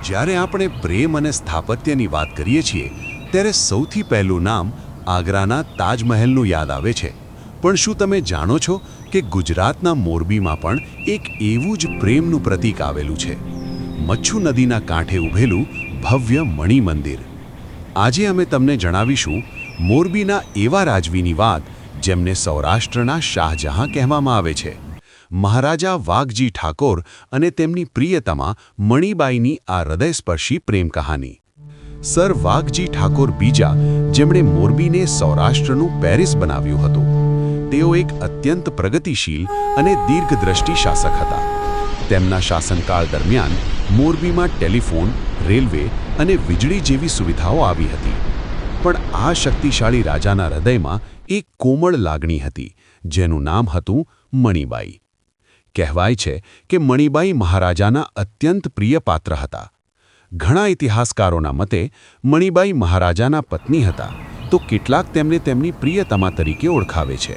જ્યારે આપણે પ્રેમ અને સ્થાપત્યની વાત કરીએ છીએ ત્યારે સૌથી પહેલું નામ આગ્રાના તાજમહેલનું યાદ આવે છે. પણ શું તમે જાણો છો કે ગુજરાતના મોરબીમાં પણ એક એવું જ પ્રેમનું પ્રતીક આવેલું છે? મચ્છુ નદીના કાંઠે ઊભેલું ભવ્ય મણિ મંદિર. આજે અમે તમને જણાવીશું મોરબીના એવા રાજવીની વાત જેમને સૌરાષ્ટ્રના શાહજહાં કહેવામાં આવે છે. મહારાજા વાઘજી ઠાકોર અને તેમની પ્રિયતમા મણિબાઈની આ હૃદયસ્પર્શી પ્રેમ કહાની. સર વાઘજી ઠાકોર બીજા, જેમણે મોરબીને સૌરાષ્ટ્રનું પેરિસ બનાવ્યું હતું. તેઓ એક અત્યંત પ્રગતિશીલ અને દીર્ઘદ્રષ્ટિ શાસક હતા. તેમના શાસનકાળ દરમિયાન મોરબીમાં ટેલિફોન, રેલવે અને વીજળી જેવી સુવિધાઓ આવી હતી. પણ આ શક્તિશાળી રાજાના હૃદયમાં એક કોમળ લાગણી હતી, જેનું નામ હતું મણિબાઈ. કહેવાય છે કે મણિબાઈ મહારાજાના અત્યંત પ્રિય પાત્ર હતા. ઘણા ઇતિહાસકારોના મતે મણિબાઈ મહારાજાના પત્ની હતા, તો કેટલાક તેમને તેમની પ્રિયતમા તરીકે ઓળખાવે છે.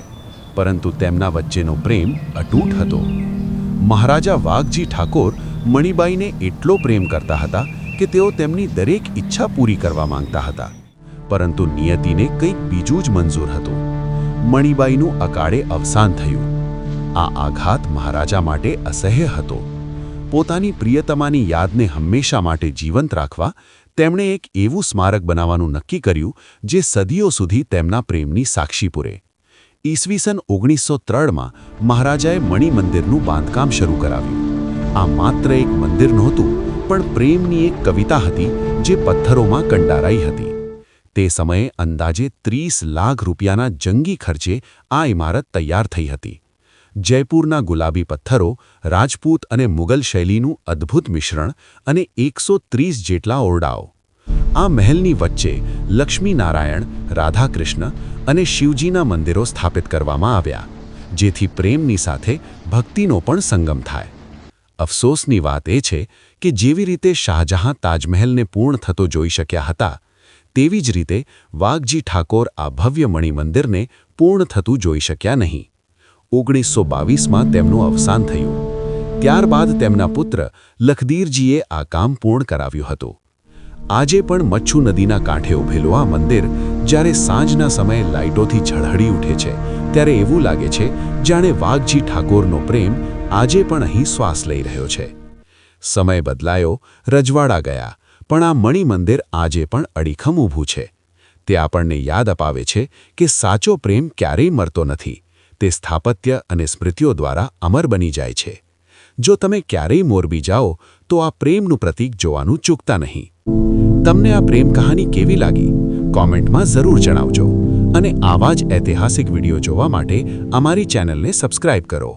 પરંતુ તેમના વચ્ચેનો પ્રેમ અતૂટ હતો. મહારાજા વાઘજી ઠાકોર મણિબાઈને એટલો પ્રેમ કરતા હતા કે તેઓ તેમની દરેક ઈચ્છા પૂરી કરવા માંગતા હતા. પરંતુ નિયતિને કંઈક બીજું જ મંજૂર હતું. મણિબાઈનું અકાળે અવસાન થયું. આ આઘાત મહારાજા માટે અસહ્ય હતો. પોતાની પ્રિયતમાની યાદને હંમેશા માટે જીવંત રાખવા તેમણે એક એવું સ્મારક બનાવવાનું નક્કી કર્યું જે સદીઓ સુધી તેમના પ્રેમની સાક્ષી પૂરે. ઈસવીસન 1903માં મહારાજાએ મણિ મંદિરનું બાંધકામ શરૂ કરાવ્યું. આ માત્ર એક મંદિર નહોતું, પણ પ્રેમની એક કવિતા હતી જે પથ્થરોમાં કંડારાઈ હતી. તે સમયે અંદાજે 30 લાખ રૂપિયાના જંગી ખર્ચે આ ઇમારત તૈયાર થઈ હતી. જયપુરના ગુલાબી પથ્થરો, રાજપૂત અને મુગલ શૈલીનું અદ્ભુત મિશ્રણ અને 130 જેટલા ઓરડાઓ. આ મહેલની વચ્ચે લક્ષ્મીનારાયણ, રાધાકૃષ્ણ અને શિવજીના મંદિરો સ્થાપિત કરવામાં આવ્યા, જેથી પ્રેમની સાથે ભક્તિનો પણ સંગમ થાય. અફસોસની વાત એ છે કે જેવી રીતે શાહજહાં તાજમહેલને પૂર્ણ થતો જોઈ શક્યા હતા, તેવી જ રીતે વાઘજી ઠાકોર આ ભવ્ય મણિ મંદિરને પૂર્ણ થતું જોઈ શક્યા નહીં. 1922માં તેમનું અવસાન થયું. ત્યારબાદ તેમના પુત્ર લખદીરજીએ આ કામ પૂર્ણ કરાવ્યું હતું. આજે પણ મચ્છુ નદીના કાંઠે ઊભેલું આ મંદિર જ્યારે સાંજના સમયે લાઇટોથી ઝળહળી ઉઠે છે, ત્યારે એવું લાગે છે જાણે વાઘજી ઠાકોરનો પ્રેમ આજે પણ અહીં શ્વાસ લઈ રહ્યો છે. સમય બદલાયો, રજવાડા ગયા, પણ આ મણિ મંદિર આજે પણ અડીખમ ઊભું છે. તે આપણને યાદ અપાવે છે કે સાચો પ્રેમ ક્યારેય મરતો નથી. તે સ્થાપત્ય અને સ્મૃતિઓ દ્વારા અમર બની જાય છે. જો તમે ક્યારેય મોરબી જાઓ તો આ પ્રેમનું પ્રતીક જોવાનું ચૂકતા નહીં. તમને આ પ્રેમ કહાની કેવી લાગી? કોમેન્ટમાં જરૂર જણાવજો. અને આવા જ ઐતિહાસિક વિડીયો જોવા માટે અમારી ચેનલને સબસ્ક્રાઇબ કરો.